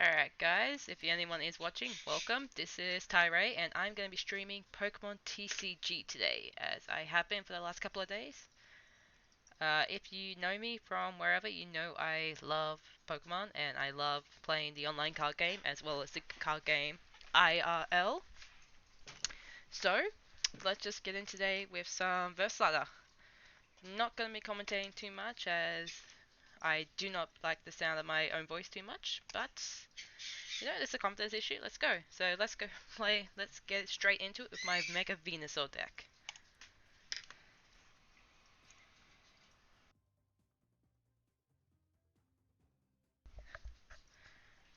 Alright guys, if anyone is watching, welcome. This is Tae-Rai and I'm going to be streaming Pokemon TCG today, as I have been for the last couple of days. If you know me from wherever, you know I love Pokemon and I love playing the online card game as well as the card game IRL. So, let's just get in today with some Verslighter. Not going to be commentating too much as I do not like the sound of my own voice too much, but it's a confidence issue. Let's go. So let's go play. Let's get straight into it with my Mega Venusaur deck.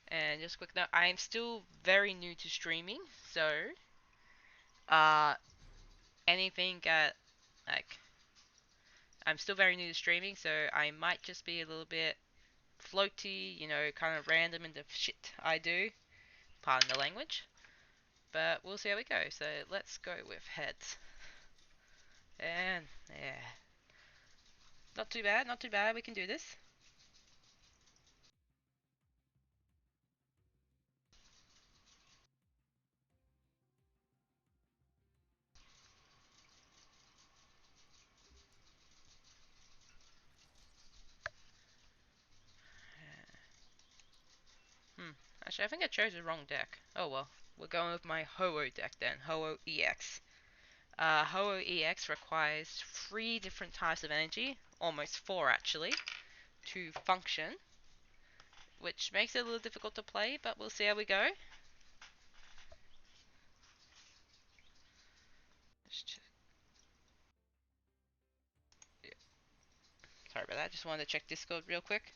And just a quick note, I am still very new to streaming, so uh, anything like I'm still very new to streaming, so I might just be a little bit floaty, kind of random in the shit I do. Pardon the language, but we'll see how we go. So let's go with heads. And yeah, not too bad, not too bad. We can do this. Hmm. Actually, I think I chose the wrong deck. Oh well. We're going with my Ho-Oh deck then. Ho-Oh EX. Ho-Oh EX requires 3 different types of energy, almost 4 actually, to function, which makes it a little difficult to play, but we'll see how we go. Yeah, sorry about that, just wanted to check Discord real quick.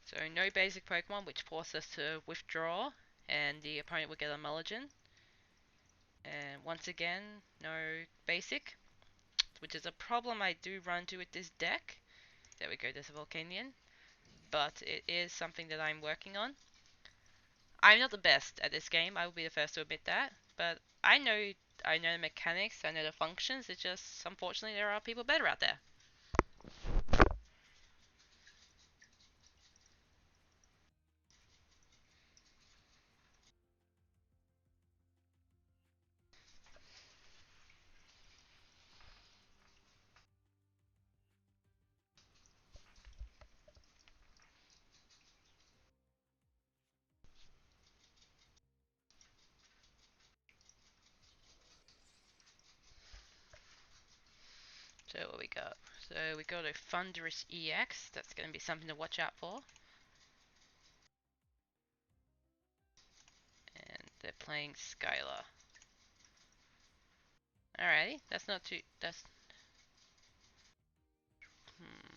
So no basic Pokemon, which forces us to withdraw, and the opponent will get a Mulligan. And once again, no basic, which is a problem I do run into with this deck. There we go, there's a Volcanion. But it is something that I'm working on. I'm not the best at this game, I will be the first to admit that. But I know the mechanics, I know the functions, it's just unfortunately there are people better out there. So what we got? So we got a Thunderous EX, that's going to be something to watch out for. And they're playing Skylar. Alrighty, that's not too, that's, hmm.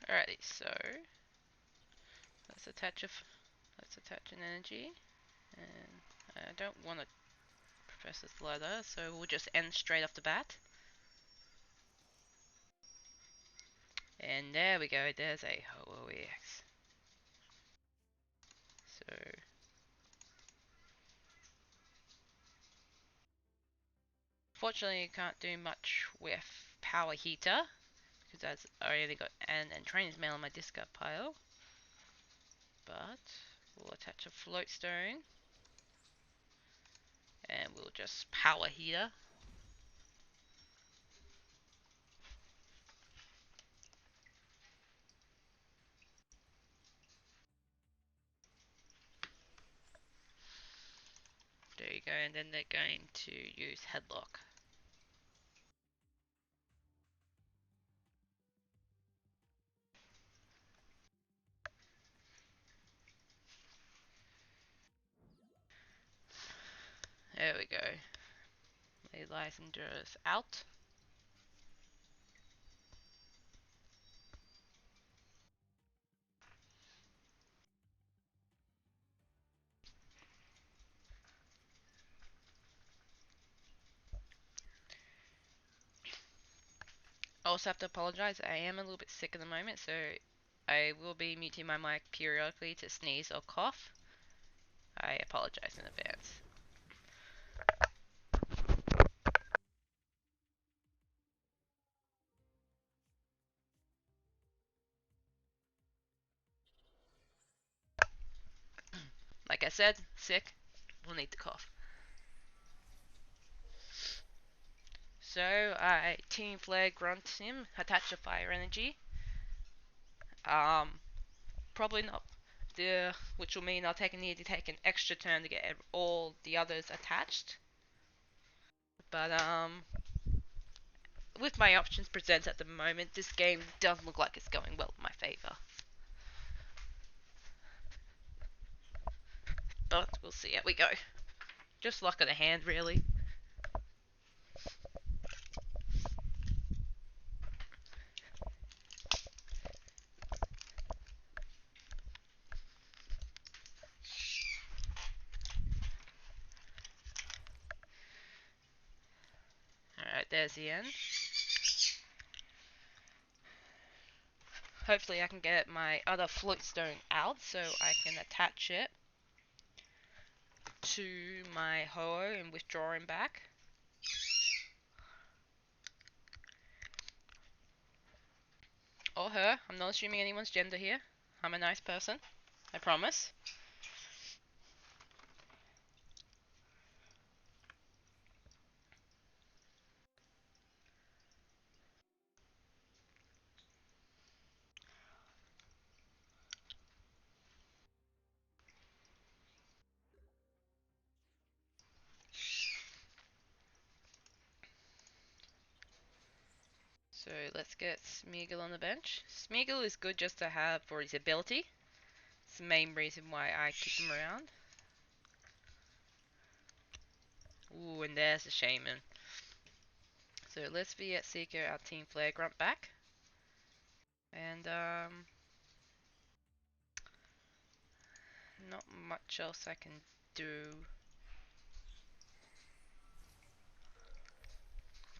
Alrighty, so let's attach a, let's attach an energy. And I don't want to press this ladder, so we'll just end straight off the bat. And there we go, there's a Ho-Oh EX. So, fortunately you can't do much with Power Heater, because that's I only got and Trainer's Mail on my discard pile. But, we'll attach a Float Stone, and we'll just Power Heater. we go, and then they're going to use headlock. There we go. The Lysander's out. I also have to apologize. I am a little bit sick at the moment, so I will be muting my mic periodically to sneeze or cough. I apologize in advance. Like I said, sick. We'll need to cough. So I Team Flare grunt him, attach a fire energy. Probably not the, which will mean I'll need to take an extra turn to get all the others attached. But with my options presented at the moment, this game doesn't look like it's going well in my favor. But we'll see how we go. Just luck of the hand, really. Alright, there's the end. Hopefully I can get my other floatstone out so I can attach it to my Ho-Oh and withdraw him back. Or her. I'm not assuming anyone's gender here. I'm a nice person. I promise. So let's get Smeagol on the bench. Smeagol is good just to have for his ability. It's the main reason why I keep him around. Ooh, and there's the Shaman. So let's be at Seeker, our Team Flare grunt back. And not much else I can do.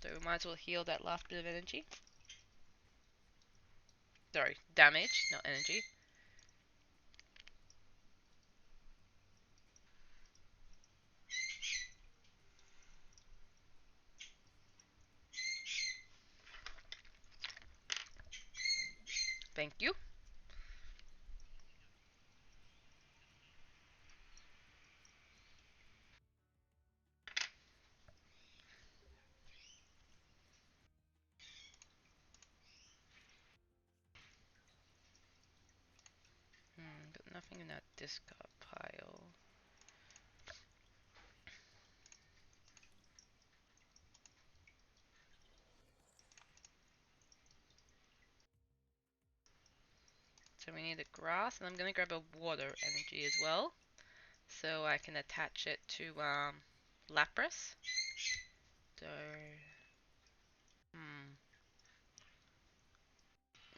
So we might as well heal that last bit of energy. Sorry, damage, not energy. Thank you. But nothing in that discard pile. So we need a grass, and I'm gonna grab a water energy as well, so I can attach it to Lapras. So,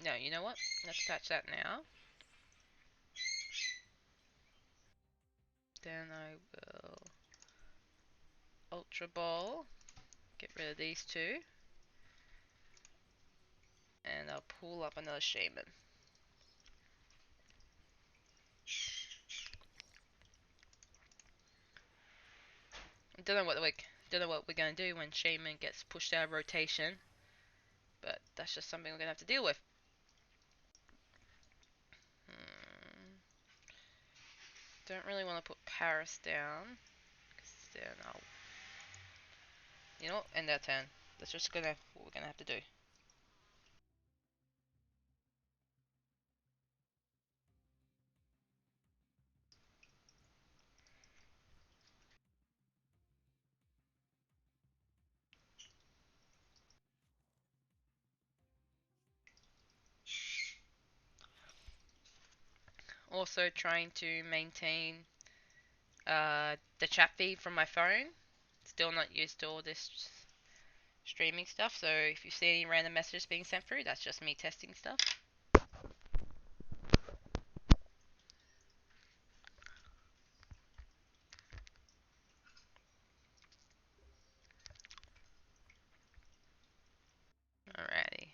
no, you know what? Let's attach that now. Then I will Ultra Ball, get rid of these two, and I'll pull up another Shaman. Don't know what we're gonna do when Shaman gets pushed out of rotation, but that's just something we're gonna have to deal with. Don't really want to put Paris down, because then I'll, you know what, end that turn. That's just what we're gonna have to do. also trying to maintain the chat feed from my phone. Still not used to all this streaming stuff, so if you see any random messages being sent through, that's just me testing stuff. Alrighty.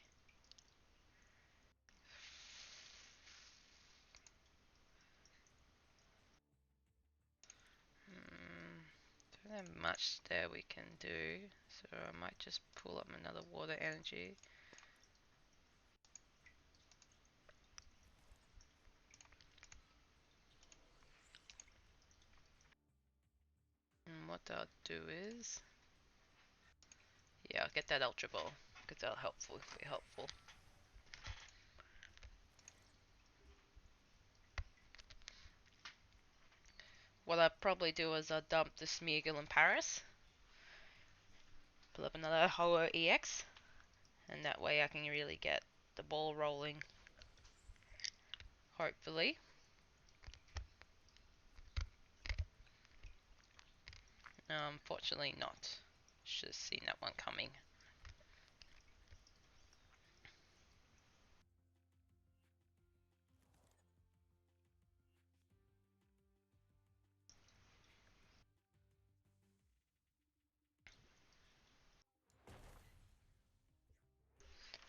Don't have much there we can do, so I might just pull up another water energy. And what I'll do is, yeah, I'll get that Ultra Ball, because that'll be helpful. What I'll probably do is I'll dump the Smeagol in Paris, pull up another Ho-Oh EX, and that way I can really get the ball rolling, hopefully. Unfortunately not. Should have seen that one coming.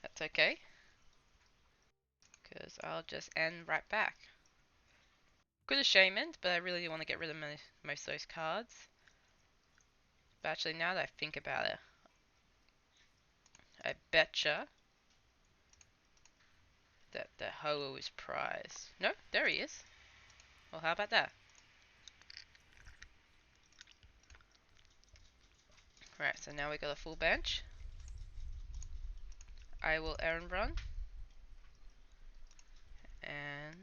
That's okay, because I'll just end right back. Could have Shamaned, but I really want to get rid of most of those cards. But actually, now that I think about it, I betcha that the Ho-Oh is prized. No, there he is. Well, how about that? Right, so now we got a full bench. I will errand run. And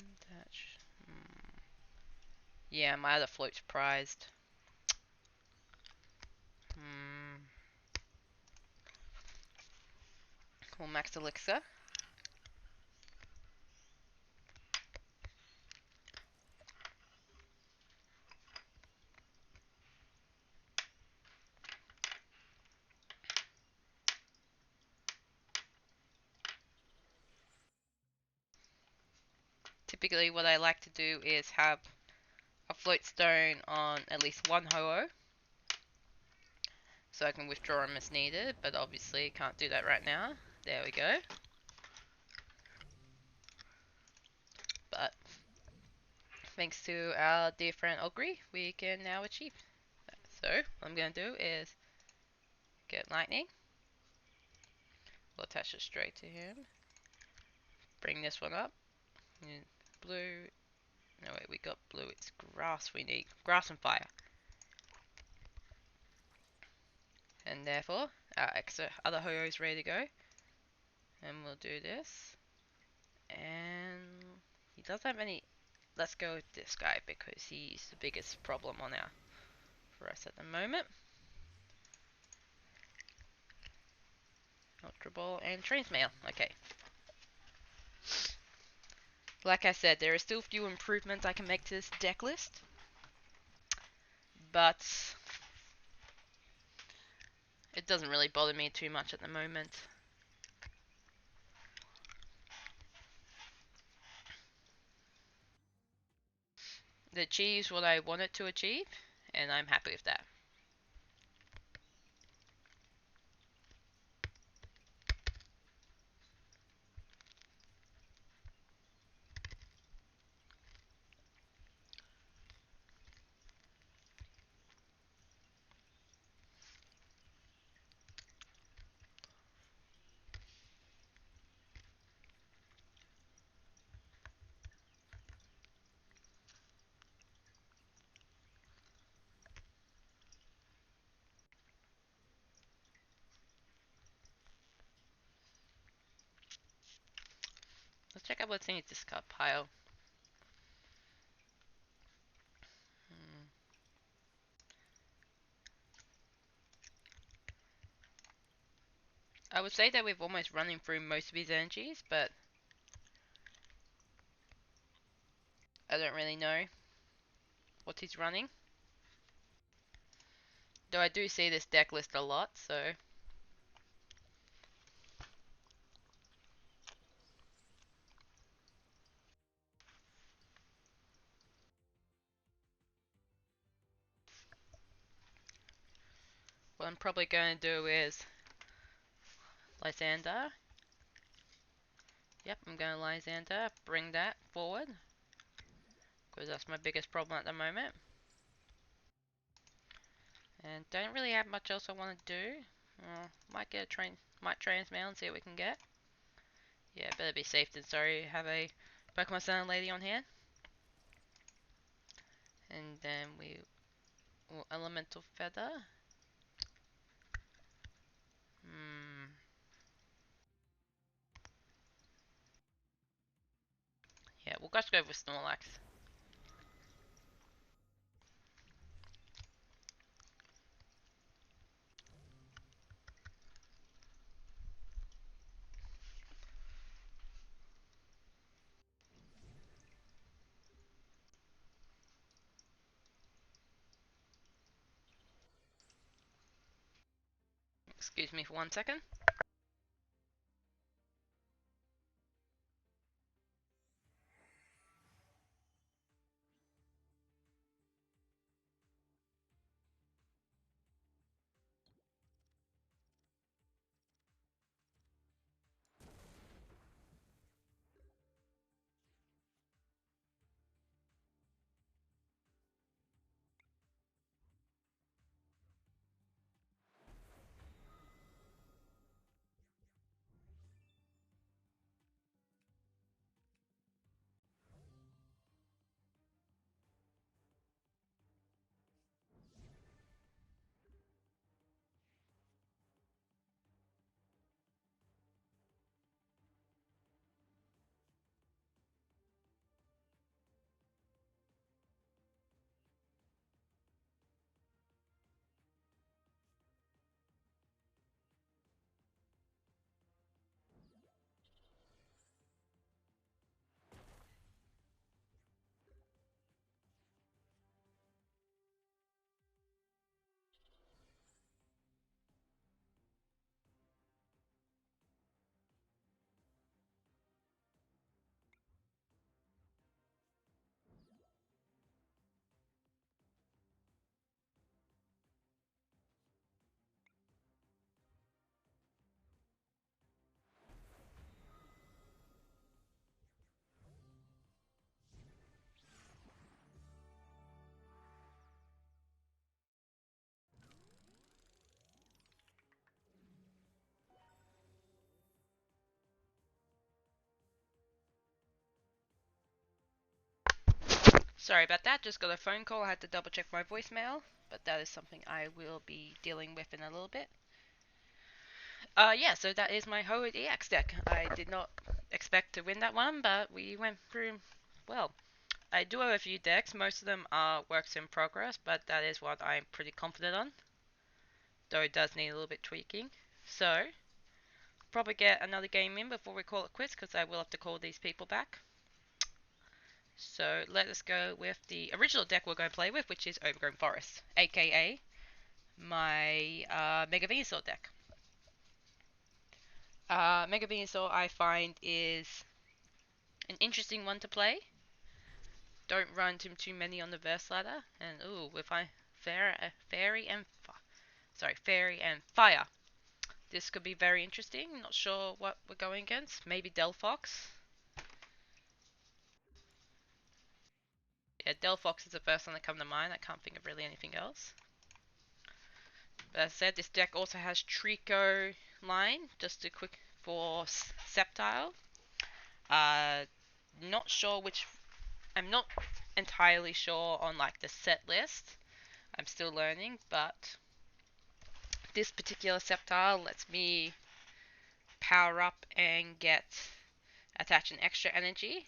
yeah, my other float's prized. We'll max elixir. Typically what I like to do is have a float stone on at least one Ho-Oh, so I can withdraw them as needed, but obviously can't do that right now. There we go. But thanks to our dear friend Ogre, we can now achieve that. So what I'm going to do is get lightning. We'll attach it straight to him. Bring this one up. Blue. No wait, we got blue. It's grass we need. Grass and fire. And therefore, our extra other Ho-Oh's ready to go. And we'll do this. And he doesn't have any. Let's go with this guy because he's the biggest problem on our for us at the moment. Ultra Ball and Transmail. Okay. Like I said, there are still few improvements I can make to this deck list, but it doesn't really bother me too much at the moment. It achieves what I want it to achieve, and I'm happy with that. Let's check out what's in this discard pile. I would say that we've almost running through most of his energies, but I don't really know what he's running. Though I do see this deck list a lot, so... What I'm probably going to do is Lysander. Yep, I'm going to Lysander, bring that forward, because that's my biggest problem at the moment. And don't really have much else I want to do. Might get a might transmail and see what we can get. Yeah, better be safe than sorry. Have a Pokemon Sun Lady on hand. And then we will Elemental Feather. Yeah, we'll just go with Snorlax. Excuse me for 1 second. Sorry about that, just got a phone call. I had to double check my voicemail, but that is something I will be dealing with in a little bit. Yeah, so that is my Ho EX deck. I did not expect to win that one, but we went through well. I do have a few decks. Most of them are works in progress, but that is what I'm pretty confident on. Though it does need a little bit tweaking. So, probably get another game in before we call it quits, because I will have to call these people back. So, let us go with the original deck we're going to play with, which is Overgrown Forest, aka my Mega Venusaur deck. Mega Venusaur I find is an interesting one to play. Don't run too many on the verse ladder, and ooh, if I fairy and fire. This could be very interesting. Not sure what we're going against. Maybe Delphox. Yeah, Delphox is the first one that come to mind. I can't think of really anything else. But as I said, this deck also has Trico line, just a quick for Sceptile. Not sure which. I'm not entirely sure on like the set list. I'm still learning, but this particular Sceptile lets me power up and attach an extra energy.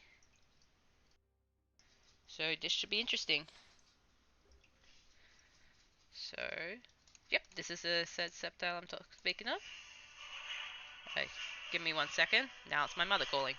So this should be interesting. So, yep, this is a said Sceptile I'm speaking of. Okay, give me 1 second. Now it's my mother calling.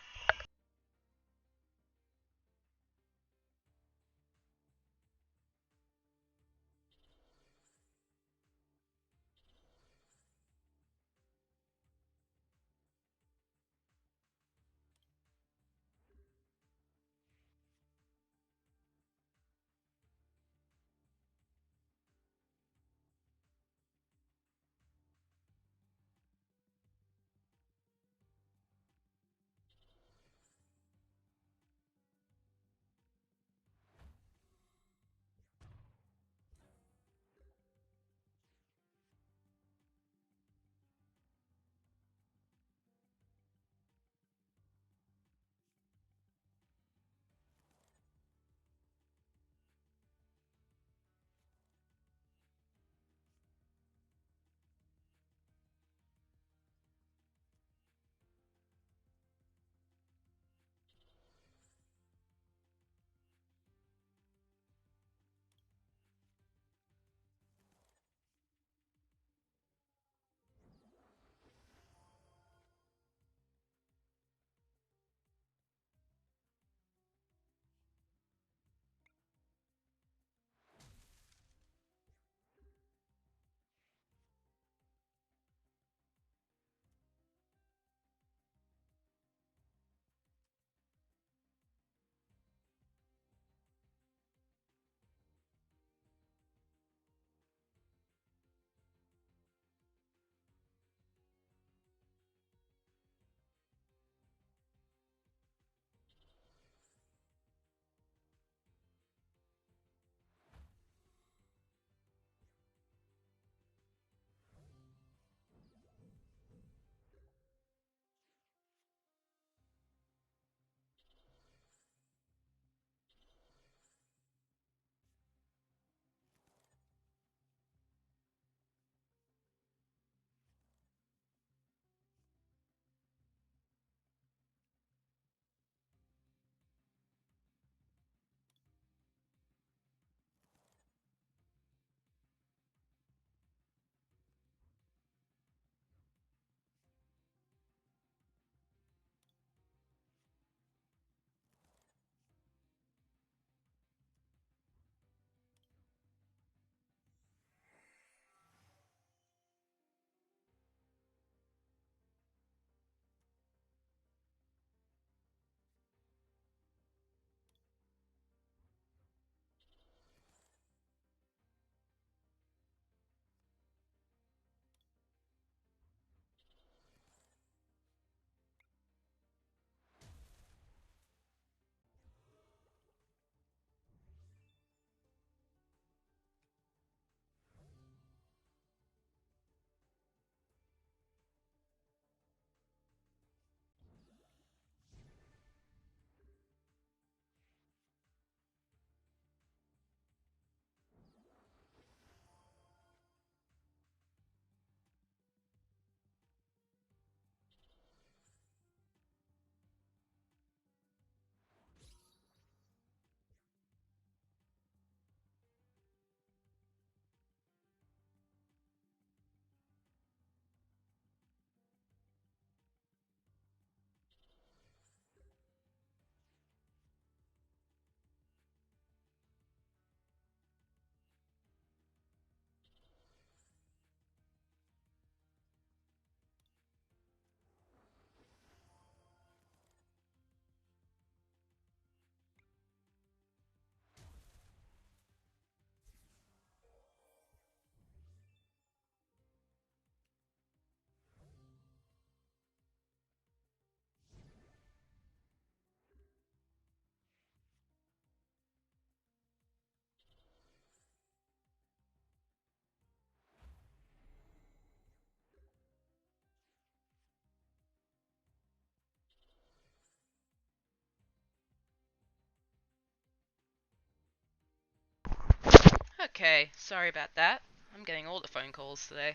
Okay, sorry about that. I'm getting all the phone calls today.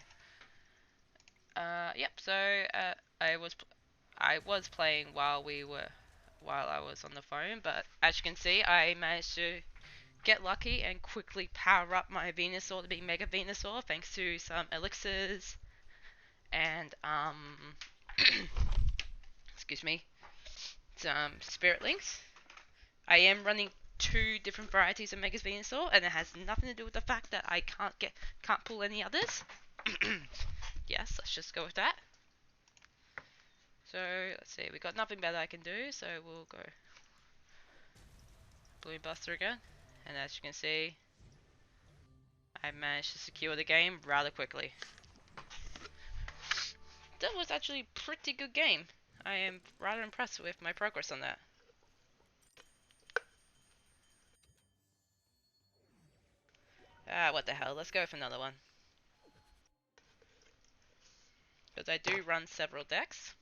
Yep. So, I was playing while I was on the phone, but as you can see, I managed to get lucky and quickly power up my Venusaur to be Mega Venusaur thanks to some elixirs and excuse me, some Spirit Links. I am running two different varieties of Mega Venusaur, and it has nothing to do with the fact that I can't pull any others. Yes, let's just go with that. So let's see, we got nothing better I can do, so we'll go Balloon Buster again. And as you can see, I managed to secure the game rather quickly. That was actually a pretty good game. I am rather impressed with my progress on that. Ah, what the hell, let's go for another one. Because I do run several decks.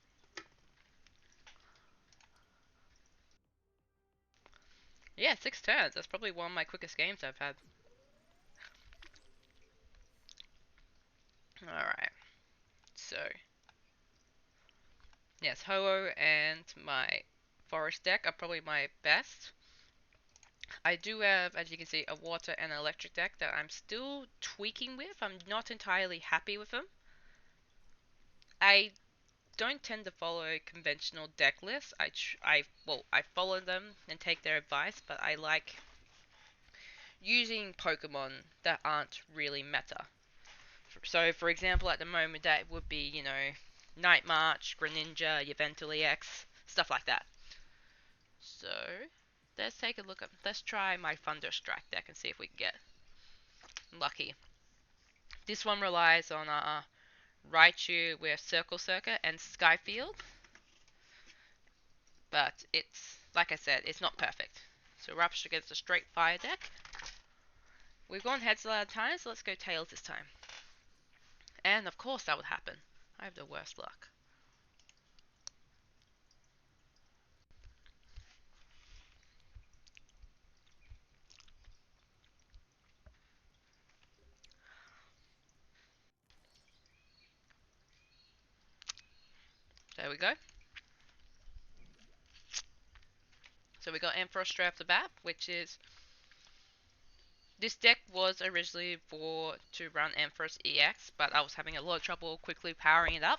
Yeah, 6 turns. That's probably one of my quickest games I've had. Alright, so. Yes, Ho-Oh and my Forest deck are probably my best. I do have, as you can see, a water and an electric deck that I'm still tweaking with. I'm not entirely happy with them. I don't tend to follow conventional deck lists. I follow them and take their advice, but I like using Pokemon that aren't really meta. So, for example, at the moment, that would be, Night March, Greninja, Yveltal EX, stuff like that. So, let's try my Thunderstrike deck and see if we can get lucky. This one relies on Raichu with Circle Circuit and Skyfield, but it's, like I said, it's not perfect. So Rupture gets a straight fire deck. We've gone heads a lot of times, so let's go tails this time. And of course that would happen. I have the worst luck. There we go. So we got Ampharos straight off the bat, which is... This deck was originally to run Ampharos EX, but I was having a lot of trouble quickly powering it up.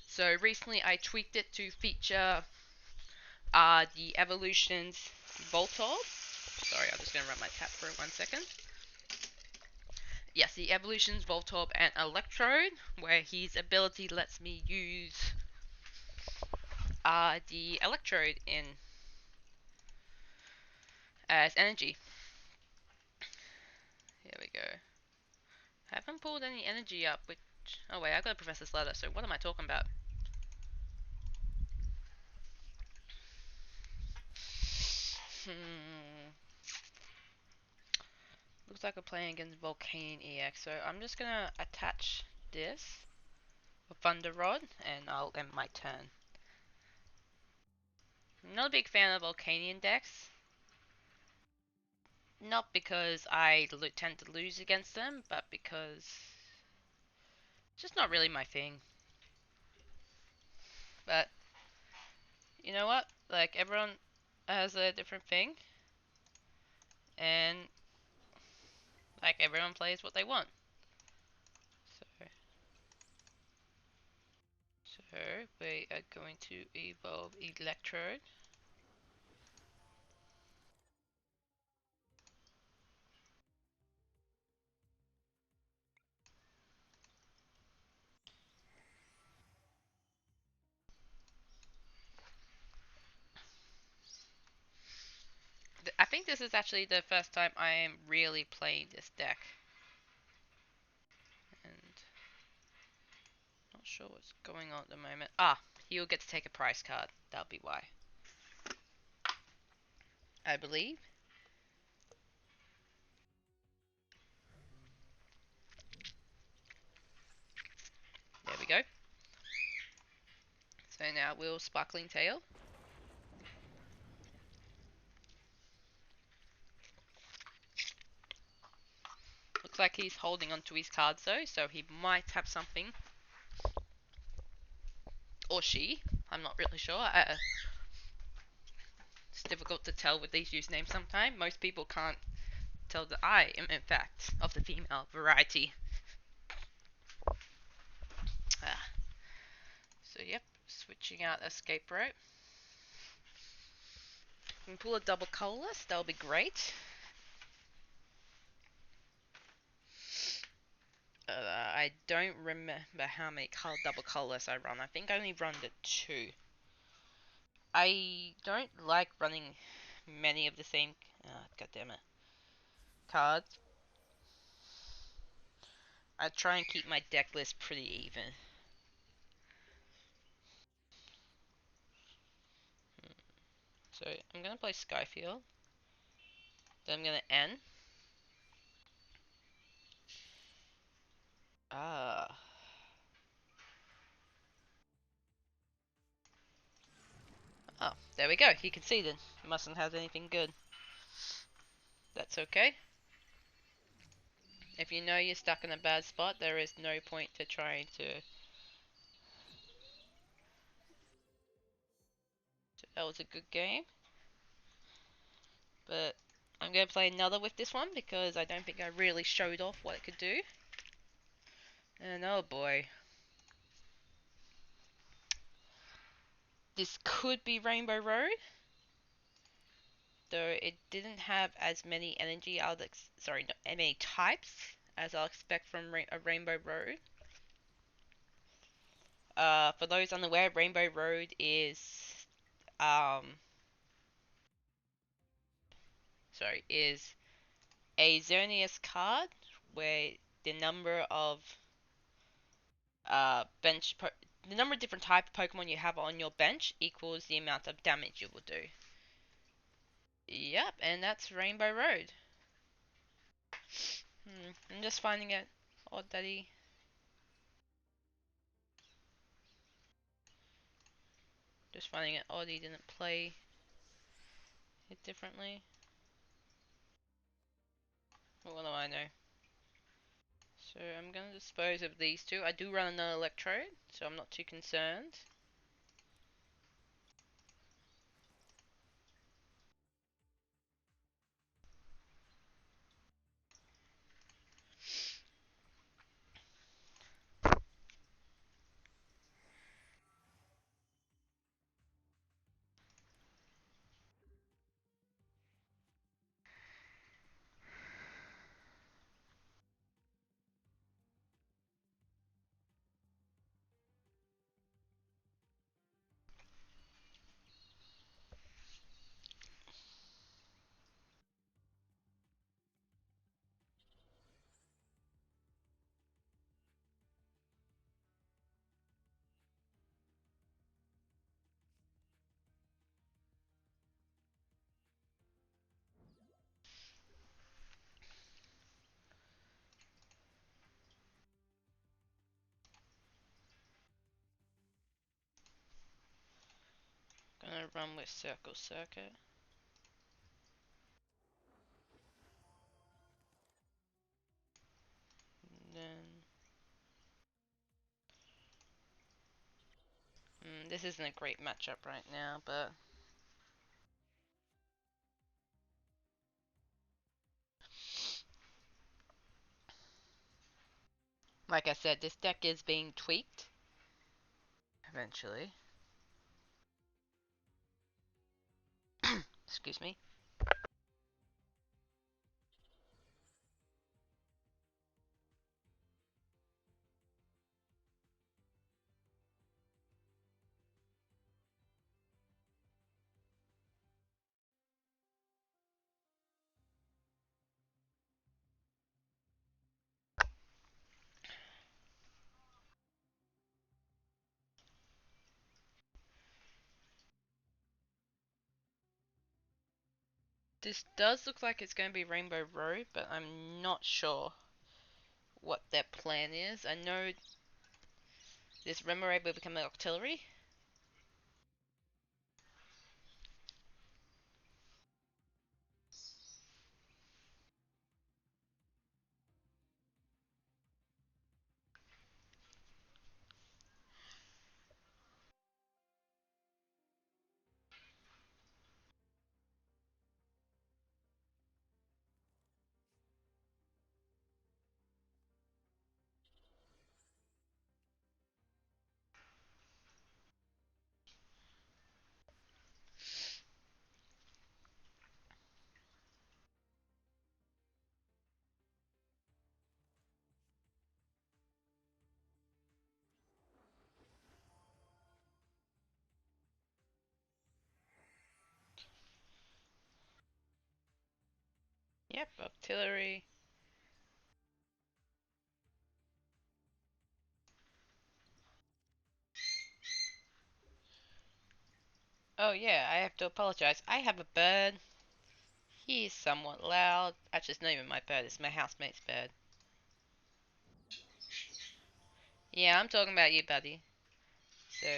So recently I tweaked it to feature the Evolutions Voltorb. Sorry, I'm just going to run my tap for 1 second. Yes, the Evolutions Voltorb and Electrode, where his ability lets me use the Electrode in as energy. Here we go. I haven't pulled any energy up, which... Oh wait, I've got a Professor's Letter, so what am I talking about? Looks like we're playing against Volcanion EX, so I'm just gonna attach this with Thunder Rod, and I'll end my turn. I'm not a big fan of Volcanion decks. Not because I tend to lose against them, but because it's just not really my thing. But you know what? Like, everyone has a different thing, and like, everyone plays what they want. So, so we are going to evolve Electrode. I think this is actually the first time I am really playing this deck. And not sure what's going on at the moment. He'll get to take a price card. That'll be why. I believe. There we go. So now we'll Sparkling Tail. like he's holding onto his cards though, so he might have something. Or she. I'm not really sure. It's difficult to tell with these usernames sometimes. Most people can't tell that I am, in fact, of the female variety. Ah. So, yep, switching out escape rope. We can pull a double colorless, that'll be great. I don't remember how many double colorless I run. I think I only run the 2. I don't like running many of the same. God damn it. Cards. I try and keep my deck list pretty even. So I'm gonna play Skyfield. Then I'm gonna end. Ah. Oh, there we go. He conceded. Mustn't have anything good. That's okay. If you know you're stuck in a bad spot, there is no point to trying to. That was a good game. But I'm going to play another with this one because I don't think I really showed off what it could do. And oh boy. This could be Rainbow Road. Though it didn't have as many energy, sorry, not many types as I'll expect from a Rainbow Road. For those unaware, Rainbow Road is a Xerneas card where the number of the number of different type of Pokemon you have on your bench equals the amount of damage you will do. Yep, and that's Rainbow Road. I'm just finding it odd that he. Just finding it odd he didn't play it differently. What do I know? So I'm gonna dispose of these two. I do run another Electrode, so I'm not too concerned. Gonna run with Circle Circuit. And then this isn't a great matchup right now, but like I said, this deck is being tweaked eventually. Excuse me. This does look like it's going to be Rainbow Road, but I'm not sure what their plan is. I know this Remoraid will become an Octillery. Yep, artillery. Oh yeah, I have to apologize. I have a bird. He's somewhat loud. Actually, it's not even my bird, it's my housemate's bird. Yeah, I'm talking about you, buddy. So,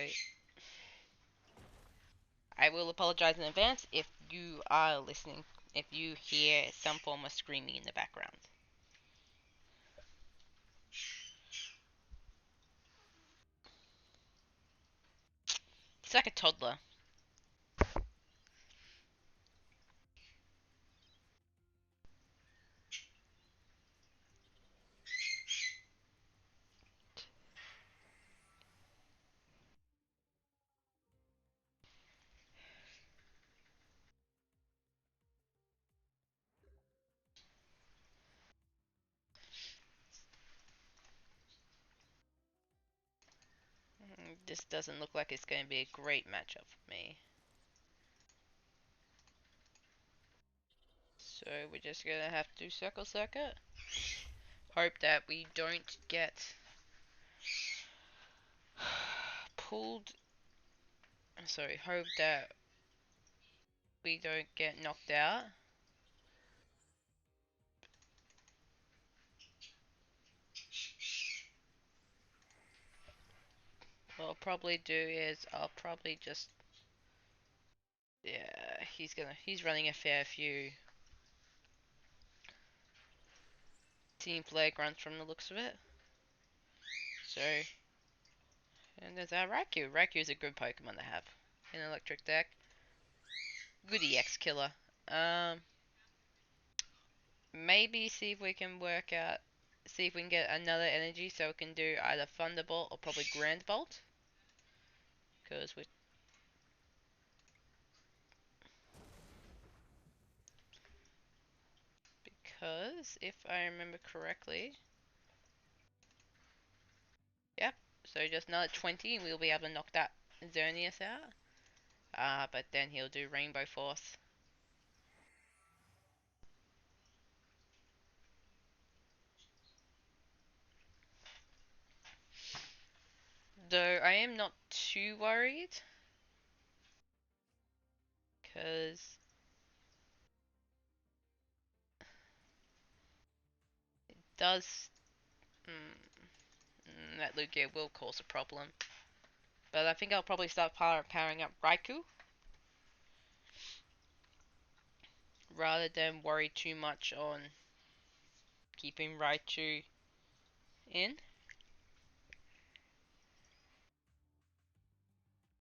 I will apologize in advance if you are listening, if you hear some form of screaming in the background. He's like a toddler. This doesn't look like it's going to be a great matchup for me. So we're just going to have to do circle circuit. Hope that we don't get pulled. Sorry, hope that we don't get knocked out. What I'll probably do is I'll probably just, yeah, he's running a fair few team flag runs from the looks of it. So, and there's our Raikou. Raikou is a good Pokemon to have in an electric deck. Good EX killer. Maybe see if we can work out, see if we can get another energy so we can do either Thunderbolt or probably Grand Bolt. Because we, because if I remember correctly, yep. So just another 20 and we'll be able to knock that Xerneas out. But then he'll do Rainbow Force. Though I am not too worried. Because it does... that Lugia will cause a problem. But I think I'll probably start powering up Raikou. Rather than worry too much on keeping Raichu in.